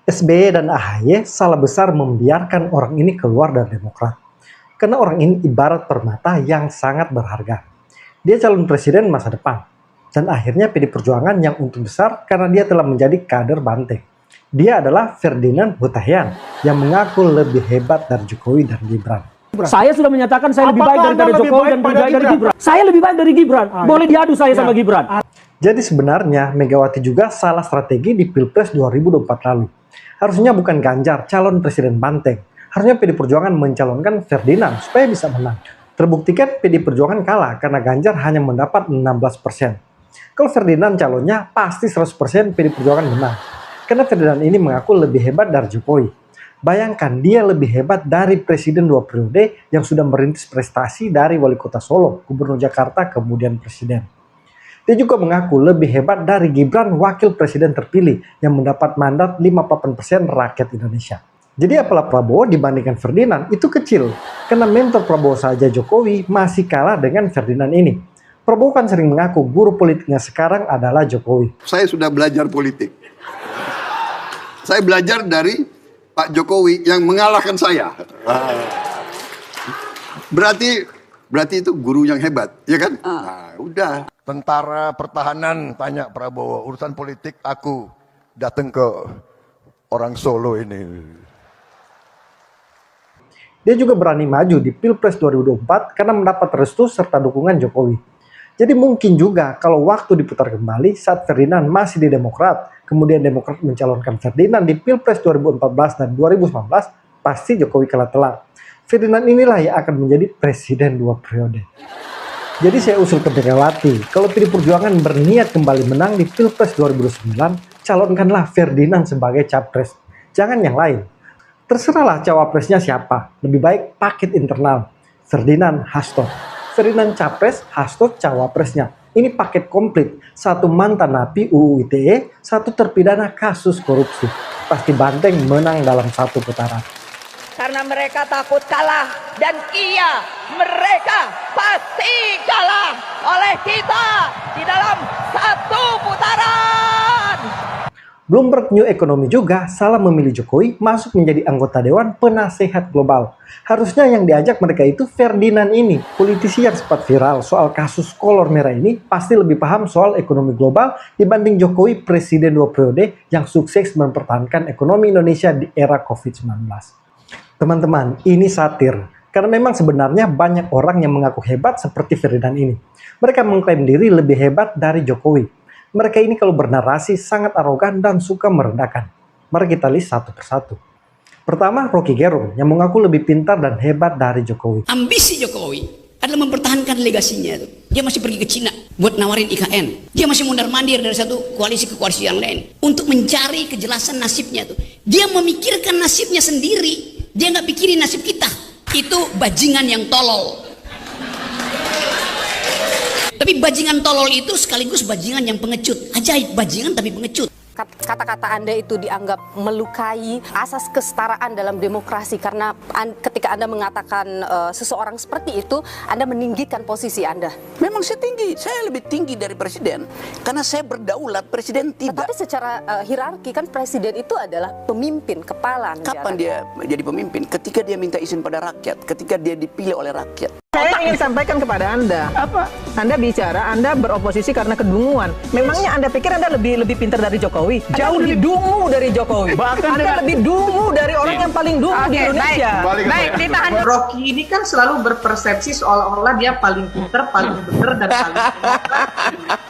SBY dan AHY salah besar membiarkan orang ini keluar dari Demokrat. Karena orang ini ibarat permata yang sangat berharga. Dia calon presiden masa depan. Dan akhirnya PD Perjuangan yang untung besar karena dia telah menjadi kader banteng. Dia adalah Ferdinand Hutahian yang mengaku lebih hebat dari Jokowi dan Gibran. Saya sudah menyatakan saya lebih baik daripada Jokowi dan lebih baik dari Gibran. Saya lebih baik dari Gibran. Boleh diadu saya sama Gibran. Jadi sebenarnya Megawati juga salah strategi di Pilpres 2024 lalu. Harusnya bukan Ganjar calon presiden banteng. Harusnya PD Perjuangan mencalonkan Ferdinand supaya bisa menang. Terbuktikan PD Perjuangan kalah karena Ganjar hanya mendapat 16%. Kalau Ferdinand calonnya pasti 100% PD Perjuangan menang. Karena Ferdinand ini mengaku lebih hebat dari Jokowi. Bayangkan dia lebih hebat dari presiden 2 periode yang sudah merintis prestasi dari wali kota Solo, gubernur Jakarta, kemudian presiden. Dia juga mengaku lebih hebat dari Gibran wakil presiden terpilih yang mendapat mandat 58% rakyat Indonesia. Jadi apalah Prabowo dibandingkan Ferdinand itu kecil. Karena mentor Prabowo saja Jokowi masih kalah dengan Ferdinand ini. Prabowo kan sering mengaku guru politiknya sekarang adalah Jokowi. Saya sudah belajar politik. Saya belajar dari Pak Jokowi yang mengalahkan saya. Berarti itu guru yang hebat, ya kan? Nah, udah. Tentara pertahanan tanya Prabowo, urusan politik aku datang ke orang Solo ini. Dia juga berani maju di Pilpres 2024 karena mendapat restu serta dukungan Jokowi. Jadi mungkin juga kalau waktu diputar kembali saat Ferdinand masih di Demokrat, kemudian Demokrat mencalonkan Ferdinand di Pilpres 2014 dan 2019, pasti Jokowi kalah telak. Ferdinand inilah yang akan menjadi presiden 2 periode. Jadi saya usul ke Megawati, kalau PD Perjuangan berniat kembali menang di Pilpres 2009, calonkanlah Ferdinand sebagai capres. Jangan yang lain. Terserahlah cawapresnya siapa. Lebih baik paket internal. Ferdinand Hasto. Ferdinand capres, Hasto cawapresnya. Ini paket komplit. Satu mantan napi UU ITE, satu terpidana kasus korupsi. Pasti banteng menang dalam satu putaran. Karena mereka takut kalah dan iya, mereka pasti kalah oleh kita di dalam satu putaran. Bloomberg New Economy juga salah memilih Jokowi masuk menjadi anggota Dewan Penasehat Global. Harusnya yang diajak mereka itu Ferdinand ini. Politisi yang sempat viral soal kasus kolor merah ini pasti lebih paham soal ekonomi global dibanding Jokowi presiden 2 periode yang sukses mempertahankan ekonomi Indonesia di era COVID-19. Teman-teman, ini satir. Karena memang sebenarnya banyak orang yang mengaku hebat seperti Ferdinand ini. Mereka mengklaim diri lebih hebat dari Jokowi. Mereka ini kalau bernarasi sangat arogan dan suka merendahkan. Mari kita list satu persatu. Pertama, Rocky Gerung yang mengaku lebih pintar dan hebat dari Jokowi. Ambisi Jokowi adalah mempertahankan legasinya itu. Dia masih pergi ke Cina buat nawarin IKN. Dia masih mundar-mandir dari satu koalisi ke koalisi yang lain untuk mencari kejelasan nasibnya itu. Dia memikirkan nasibnya sendiri. Dia nggak pikirin nasib kita. Itu bajingan yang tolol. Tapi bajingan tolol itu sekaligus bajingan yang pengecut. Ajaib, bajingan tapi pengecut. Kata-kata Anda itu dianggap melukai asas kesetaraan dalam demokrasi karena ketika Anda mengatakan seseorang seperti itu, Anda meninggikan posisi Anda. Memang saya tinggi, saya lebih tinggi dari presiden karena saya berdaulat, presiden tidak. Tetapi secara hierarki kan presiden itu adalah pemimpin, kepala negara. Kapan dia jadi pemimpin? Ketika dia minta izin pada rakyat, ketika dia dipilih oleh rakyat. Saya ingin sampaikan kepada Anda, Anda bicara, Anda beroposisi karena kedunguan. Memangnya Anda pikir Anda lebih pintar dari Jokowi? Jauh lebih dungu dari Jokowi. Bahkan Anda lebih dungu dari orang yang paling dungu di Indonesia. Baik, ditahan. Rocky ini kan selalu berpersepsi seolah-olah dia paling pintar, paling benar dan paling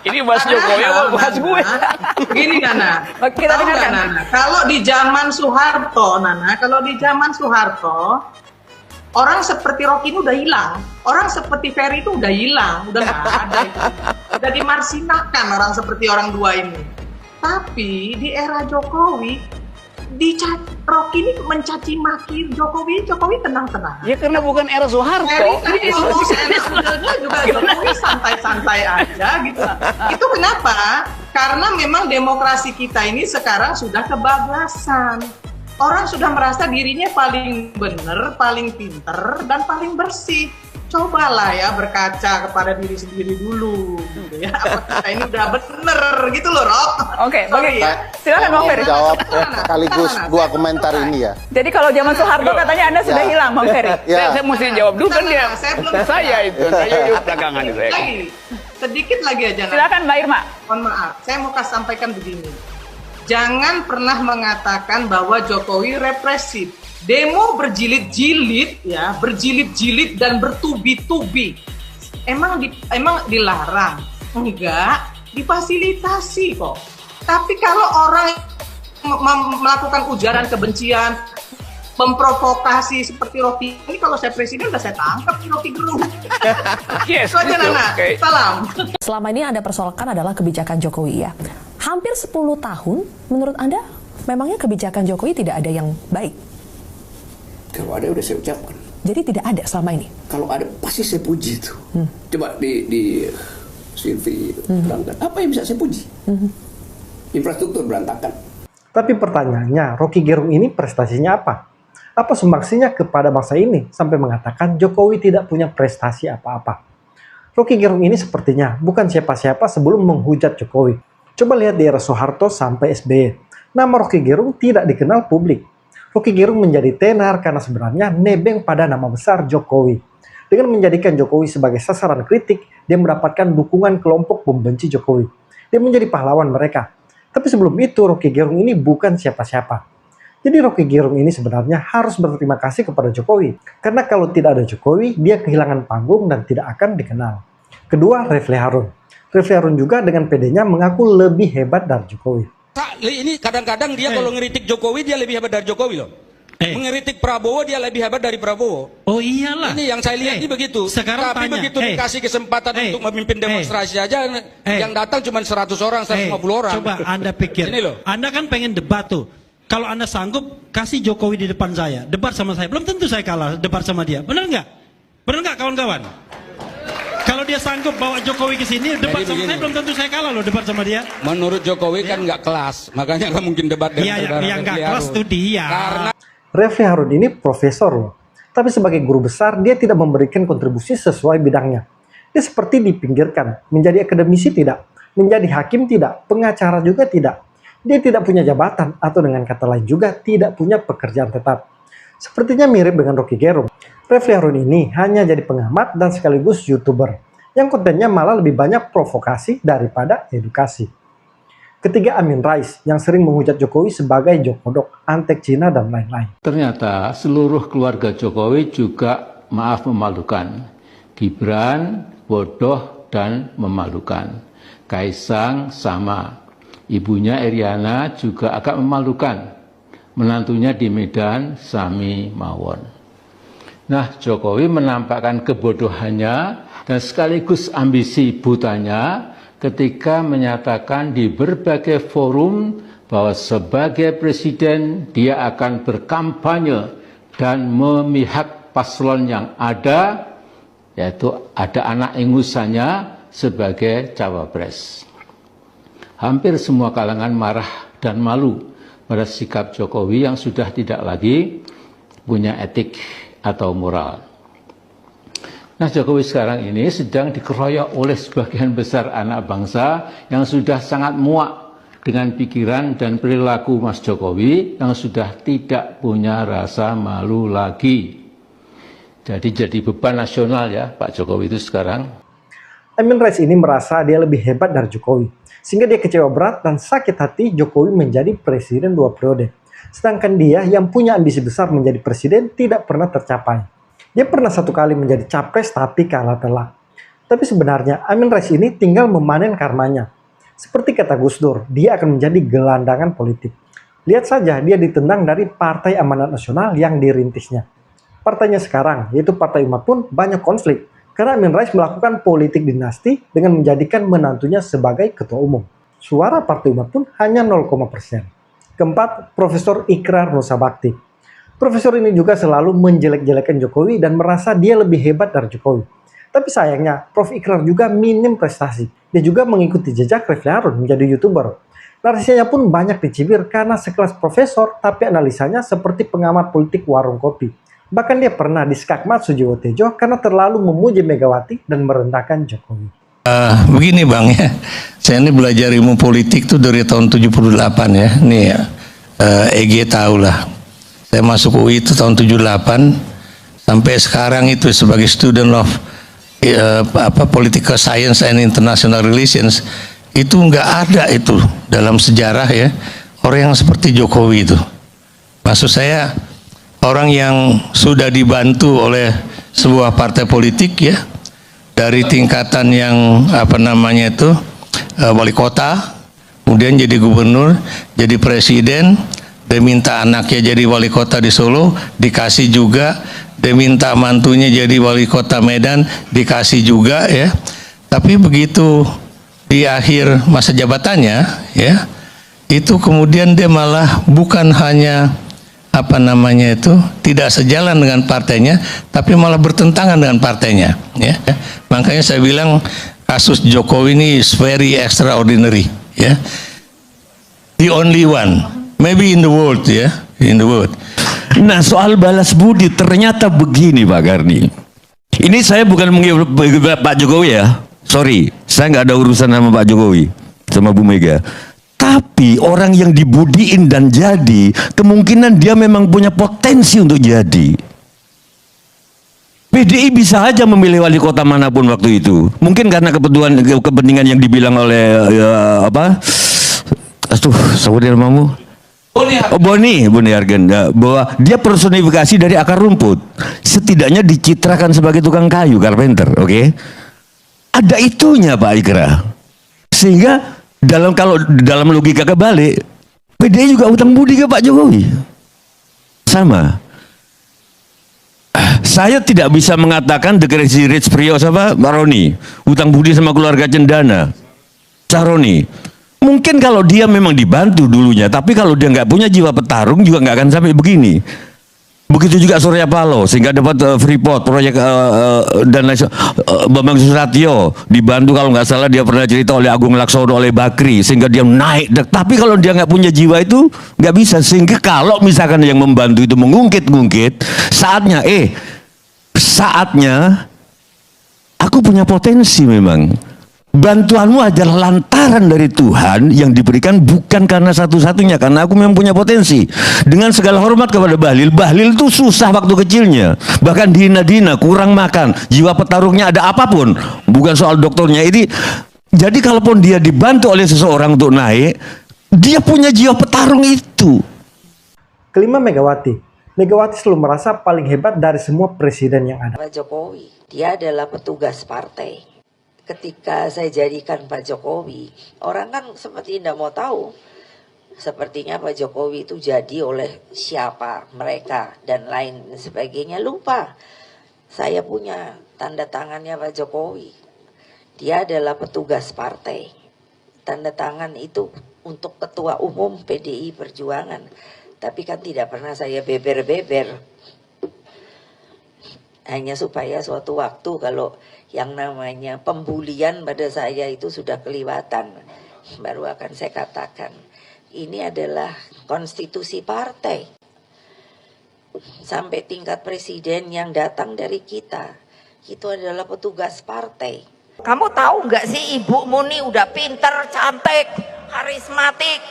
Ini bahas Jokowi apa bahas gue? Gini Nana, kita dengarkan. Nana, kalau di zaman Soeharto, orang seperti Rocky ini udah hilang. Orang seperti Ferry itu udah hilang. Udah nggak ada itu. Udah dimarsinakan orang seperti orang dua ini. Tapi di era Jokowi, Rocky ini mencaci maki Jokowi tenang-tenang. Ya karena bukan era Soeharto. Ferry juga Jokowi santai-santai aja gitu. Itu kenapa? Karena memang demokrasi kita ini sekarang sudah kebablasan. Orang sudah merasa dirinya paling benar, paling pinter, dan paling bersih. cobalah ya berkaca kepada diri sendiri dulu gitu ya. Apakah ini udah bener gitu loh, Rob. Oke, Sorry ya. silakan Bang Ferry. Jawab sekaligus dua komentar ini ya. Jadi kalau zaman Soeharto katanya Anda sudah hilang, Bang Ferry. Saya mesti jawab dulu kan dia. Saya itu, saya belakangan itu. Sedikit lagi aja. Silakan Mbak Irma. Mohon maaf, saya mau sampaikan begini. Jangan pernah mengatakan bahwa Jokowi represif. Demo berjilid-jilid ya, berjilid-jilid dan bertubi-tubi. Emang dilarang? Enggak, difasilitasi kok. Tapi kalau orang melakukan ujaran kebencian, memprovokasi seperti Rocky ini, kalau saya presiden udah saya tangkap di Rocky Gerung. Yes, itu aja Nana. Okay. Salam. Selama ini Anda persoalkan adalah kebijakan Jokowi ya. Hampir 10 tahun, menurut Anda memangnya kebijakan Jokowi tidak ada yang baik? Kalau ada udah saya ucapkan. Jadi tidak ada selama ini? Kalau ada pasti saya puji itu. Coba di Silvi berangkat. Apa yang bisa saya puji? Infrastruktur berantakan. Tapi pertanyaannya, Rocky Gerung ini prestasinya apa? Apa sumbangsinya kepada bangsa ini sampai mengatakan Jokowi tidak punya prestasi apa-apa? Rocky Gerung ini sepertinya bukan siapa-siapa sebelum menghujat Jokowi. Coba lihat di era Soeharto sampai SBY. Nama Rocky Gerung tidak dikenal publik. Rocky Gerung menjadi tenar karena sebenarnya nebeng pada nama besar Jokowi. Dengan menjadikan Jokowi sebagai sasaran kritik, dia mendapatkan dukungan kelompok pembenci Jokowi. Dia menjadi pahlawan mereka. Tapi sebelum itu, Rocky Gerung ini bukan siapa-siapa. Jadi Rocky Gerung ini sebenarnya harus berterima kasih kepada Jokowi. Karena kalau tidak ada Jokowi, dia kehilangan panggung dan tidak akan dikenal. Kedua, Refli Harun. Refli Harun juga dengan PD-nya mengaku lebih hebat dari Jokowi. Ini kadang-kadang dia kalau ngeritik Jokowi dia lebih hebat dari Jokowi loh. Mengeritik Prabowo dia lebih hebat dari Prabowo. Oh iyalah. Ini yang saya lihat ini begitu. Sekarang tapi tanya, begitu dikasih kesempatan untuk memimpin demonstrasi aja, yang datang cuma 100 orang, 150 orang. Coba Anda pikir. Ini loh. Anda kan pengen debat tuh. Kalau Anda sanggup kasih Jokowi di depan saya, debat sama saya. Belum tentu saya kalah debat sama dia. Benar nggak? Benar nggak kawan-kawan? Kalau dia sanggup bawa Jokowi ke sini, debat sama saya, belum tentu saya kalah loh debat sama dia. Menurut Jokowi kan nggak kelas, makanya nggak mungkin debat dengan saudara. Yang nggak kelas tuh dia. Karena Refli Harun ini profesor loh. Tapi sebagai guru besar, dia tidak memberikan kontribusi sesuai bidangnya. Dia seperti dipinggirkan, menjadi akademisi tidak, menjadi hakim tidak, pengacara juga tidak. Dia tidak punya jabatan, atau dengan kata lain juga tidak punya pekerjaan tetap. Sepertinya mirip dengan Rocky Gerung. Refli Harun ini hanya jadi pengamat dan sekaligus YouTuber, yang kontennya malah lebih banyak provokasi daripada edukasi. Ketiga, Amin Rais, yang sering menghujat Jokowi sebagai Jokodok, antek Cina, dan lain-lain. Ternyata seluruh keluarga Jokowi juga maaf memalukan. Gibran bodoh dan memalukan. Kaisang sama. Ibunya Iriana juga agak memalukan. Menantunya di Medan, Sami Mawon. Nah, Jokowi menampakkan kebodohannya dan sekaligus ambisi butanya ketika menyatakan di berbagai forum bahwa sebagai presiden dia akan berkampanye dan memihak paslon yang ada, yaitu ada anak ingusannya sebagai cawapres. Hampir semua kalangan marah dan malu pada sikap Jokowi yang sudah tidak lagi punya etik atau moral. Nah, Jokowi sekarang ini sedang dikeroyok oleh sebagian besar anak bangsa yang sudah sangat muak dengan pikiran dan perilaku Mas Jokowi yang sudah tidak punya rasa malu lagi. Jadi beban nasional ya Pak Jokowi itu sekarang. Amin Rais ini merasa dia lebih hebat dari Jokowi, sehingga dia kecewa berat dan sakit hati Jokowi menjadi presiden 2 periode. Sedangkan dia yang punya ambisi besar menjadi presiden tidak pernah tercapai. Dia pernah 1 kali menjadi capres tapi kalah telak. Tapi sebenarnya Amin Rais ini tinggal memanen karmanya. Seperti kata Gus Dur, dia akan menjadi gelandangan politik. Lihat saja dia ditendang dari Partai Amanat Nasional yang dirintisnya. Partainya sekarang, yaitu Partai Umat pun banyak konflik. Karena Amin Rais melakukan politik dinasti dengan menjadikan menantunya sebagai ketua umum. Suara Partai Umat pun hanya 0,%. Keempat, Profesor Ikrar Nusa Bakti. Profesor ini juga selalu menjelek-jelekan Jokowi dan merasa dia lebih hebat dari Jokowi. Tapi sayangnya, Prof. Ikrar juga minim prestasi. Dia juga mengikuti jejak Refli Harun menjadi YouTuber. Narasinya pun banyak dicibir karena sekelas profesor, tapi analisanya seperti pengamat politik warung kopi. Bahkan dia pernah diskakmat Sujiwo Tejo karena terlalu memuji Megawati dan merendahkan Jokowi. Begini Bang ya, saya ini belajar ilmu politik tuh dari tahun 78 ya. Nih ya, EG tahu lah. Saya masuk UI itu tahun 78 sampai sekarang itu sebagai student of Political Science and International Relations, itu nggak ada itu dalam sejarah ya orang yang seperti Jokowi itu. Maksud saya orang yang sudah dibantu oleh sebuah partai politik ya, dari tingkatan yang wali kota, kemudian jadi gubernur, jadi presiden, dia minta anaknya jadi wali kota di Solo, dikasih juga, dia minta mantunya jadi wali kota Medan, dikasih juga ya. Tapi begitu di akhir masa jabatannya ya, itu kemudian dia malah bukan hanya tidak sejalan dengan partainya, tapi malah bertentangan dengan partainya ya. Makanya saya bilang kasus Jokowi ini is very extraordinary ya. The only one maybe in the world ya, in the world. Nah, soal balas budi ternyata begini Pak Garni. Ini saya bukan Pak Jokowi ya. Sorry, saya nggak ada urusan sama Pak Jokowi, sama Bu Mega. Tapi orang yang dibudiin dan jadi, kemungkinan dia memang punya potensi untuk jadi. PDI bisa aja memilih wali kota manapun waktu itu. Mungkin karena kepentingan yang dibilang oleh saudara namamu? Boni Argen, bahwa dia personifikasi dari akar rumput. Setidaknya dicitrakan sebagai tukang kayu, carpenter, oke? Ada itunya Pak Ikra. Sehingga kalau dalam logika kebalik, PDI juga utang budi ke Pak Jokowi. Sama. Saya tidak bisa mengatakan The Crazy Rich Prios Roni utang budi sama keluarga Cendana, Caroni. Mungkin kalau dia memang dibantu dulunya, tapi kalau dia nggak punya jiwa petarung juga nggak akan sampai begini. Begitu juga Surya Paloh, sehingga dapat Freeport proyek dan lain Bambang Susatyo dibantu, kalau nggak salah dia pernah cerita, oleh Agung Laksono, oleh Bakri, sehingga dia naik. Tapi kalau dia nggak punya jiwa itu nggak bisa. Sehingga kalau misalkan yang membantu itu mengungkit-ungkit, saatnya aku punya potensi memang. Bantuanmu adalah lantaran dari Tuhan yang diberikan, bukan karena satu-satunya, karena aku memang punya potensi. Dengan segala hormat kepada Bahlil, Bahlil itu susah waktu kecilnya, bahkan dihina-dina, kurang makan, jiwa petarungnya ada apapun, bukan soal dokternya ini. Jadi kalaupun dia dibantu oleh seseorang untuk naik, dia punya jiwa petarung itu. Kelima, Megawati. Megawati selalu merasa paling hebat dari semua presiden yang ada. Pak Jokowi, dia adalah petugas partai. Ketika saya jadikan Pak Jokowi, orang kan seperti tidak mau tahu. Sepertinya Pak Jokowi itu jadi oleh siapa, mereka, dan lain sebagainya. Lupa, saya punya tanda tangannya Pak Jokowi. Dia adalah petugas partai. Tanda tangan itu untuk Ketua Umum PDI Perjuangan. Tapi kan tidak pernah saya beber-beber. Hanya supaya suatu waktu kalau yang namanya pembulian pada saya itu sudah kelewatan, baru akan saya katakan ini adalah konstitusi partai. Sampai tingkat presiden yang datang dari kita itu adalah petugas partai. Kamu tahu nggak sih, Ibu Muni udah pinter, cantik, karismatik,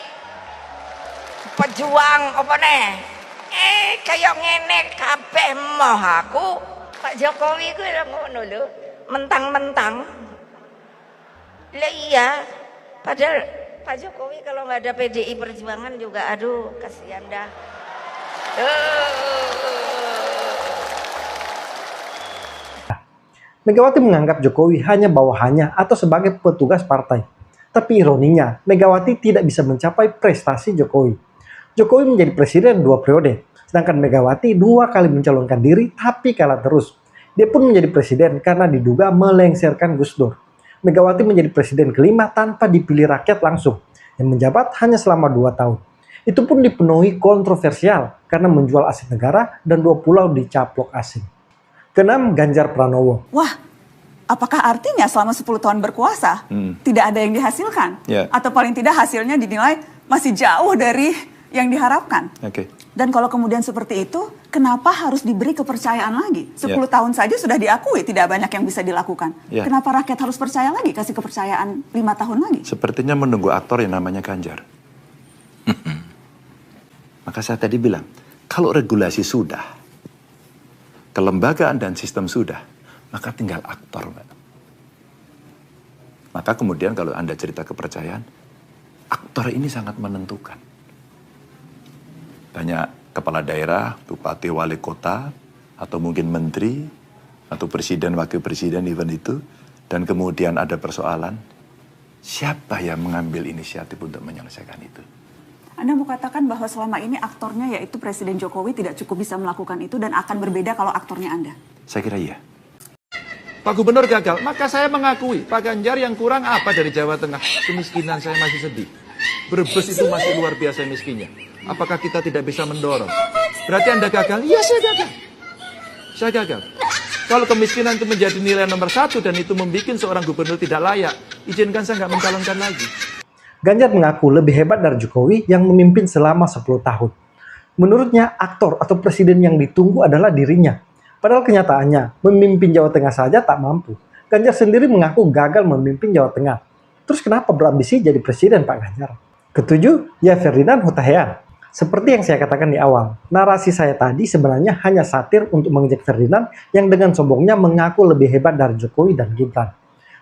pejuang apa nih? Kayak ngene kabeh moh aku. Pak Jokowi ku udah ngono lho. Mentang-mentang lah iya, padahal Pak Jokowi kalau nggak ada PDI Perjuangan juga aduh kasihan dah. Megawati menganggap Jokowi hanya bawahannya atau sebagai petugas partai. Tapi ironinya, Megawati tidak bisa mencapai prestasi Jokowi. Jokowi menjadi presiden 2 periode, sedangkan Megawati 2 kali mencalonkan diri tapi kalah terus. Dia pun menjadi presiden karena diduga melengsarkan Gus Dur. Megawati menjadi presiden kelima tanpa dipilih rakyat langsung, yang menjabat hanya selama 2 tahun. Itu pun dipenuhi kontroversial karena menjual aset negara dan 2 pulau dicaplok asing. Keenam, Ganjar Pranowo. Wah, apakah artinya selama 10 tahun berkuasa tidak ada yang dihasilkan? Atau paling tidak hasilnya dinilai masih jauh dari yang diharapkan? Dan kalau kemudian seperti itu, kenapa harus diberi kepercayaan lagi? 10 tahun saja sudah diakui, tidak banyak yang bisa dilakukan. Kenapa rakyat harus percaya lagi, kasih kepercayaan 5 tahun lagi? Sepertinya menunggu aktor yang namanya Ganjar. Maka saya tadi bilang, kalau regulasi sudah, kelembagaan dan sistem sudah, maka tinggal aktor, Mbak. Maka kemudian kalau Anda cerita kepercayaan, aktor ini sangat menentukan. Banyak kepala daerah, bupati, wali kota, atau mungkin menteri, atau presiden, wakil presiden, event itu. Dan kemudian ada persoalan, siapa yang mengambil inisiatif untuk menyelesaikan itu? Anda mau katakan bahwa selama ini aktornya yaitu Presiden Jokowi tidak cukup bisa melakukan itu dan akan berbeda kalau aktornya Anda? Saya kira iya. Pak Gubernur gagal, maka saya mengakui Pak Ganjar yang kurang apa dari Jawa Tengah? Kemiskinan saya masih sedih. Brebes itu masih luar biasa miskinnya. Apakah kita tidak bisa mendorong? Berarti Anda gagal? Iya, saya gagal. Saya gagal. Kalau kemiskinan itu menjadi nilai nomor 1 dan itu membuat seorang gubernur tidak layak, izinkan saya nggak mencalonkan lagi. Ganjar mengaku lebih hebat dari Jokowi yang memimpin selama 10 tahun. Menurutnya, aktor atau presiden yang ditunggu adalah dirinya. Padahal kenyataannya, memimpin Jawa Tengah saja tak mampu. Ganjar sendiri mengaku gagal memimpin Jawa Tengah. Terus kenapa berambisi jadi presiden Pak Ganjar? Ketujuh, ya Ferdinand Huta Heian. Seperti yang saya katakan di awal, narasi saya tadi sebenarnya hanya satir untuk mengejek Ferdinand yang dengan sombongnya mengaku lebih hebat dari Jokowi dan Gibran.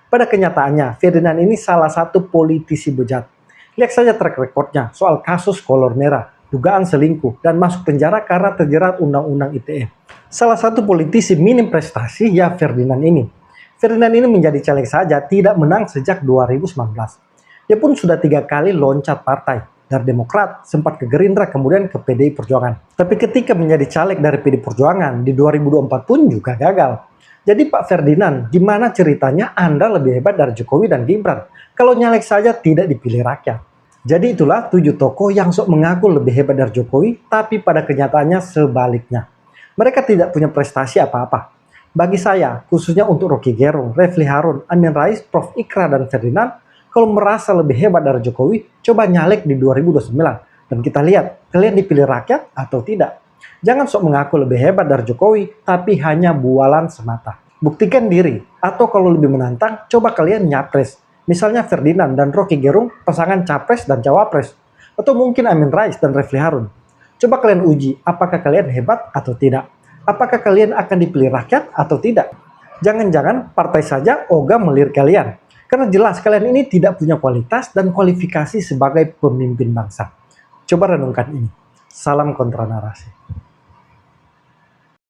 Pada kenyataannya, Ferdinand ini salah satu politisi bejat. Lihat saja track recordnya soal kasus kolor merah, dugaan selingkuh, dan masuk penjara karena terjerat Undang-Undang ITE. Salah satu politisi minim prestasi ya Ferdinand ini. Ferdinand ini menjadi caleg saja tidak menang sejak 2019. Dia pun sudah 3 kali loncat partai. Dari Demokrat, sempat ke Gerindra, kemudian ke PDI Perjuangan. Tapi ketika menjadi caleg dari PDI Perjuangan, di 2024 pun juga gagal. Jadi Pak Ferdinand, gimana ceritanya Anda lebih hebat dari Jokowi dan Gibran? Kalau nyalek saja tidak dipilih rakyat. Jadi itulah 7 tokoh yang sok mengaku lebih hebat dari Jokowi, tapi pada kenyataannya sebaliknya. Mereka tidak punya prestasi apa-apa. Bagi saya, khususnya untuk Rocky Gerung, Refli Harun, Amin Rais, Prof. Ikra, dan Ferdinand, kalau merasa lebih hebat dari Jokowi, coba nyalek di 2029. Dan kita lihat, kalian dipilih rakyat atau tidak. Jangan sok mengaku lebih hebat dari Jokowi, tapi hanya bualan semata. Buktikan diri. Atau kalau lebih menantang, coba kalian nyapres. Misalnya Ferdinand dan Rocky Gerung, pasangan capres dan cawapres. Atau mungkin Amin Rais dan Refli Harun. Coba kalian uji, apakah kalian hebat atau tidak. Apakah kalian akan dipilih rakyat atau tidak. Jangan-jangan partai saja ogah melirik kalian. Karena jelas kalian ini tidak punya kualitas dan kualifikasi sebagai pemimpin bangsa. Coba renungkan ini. Salam kontra narasi.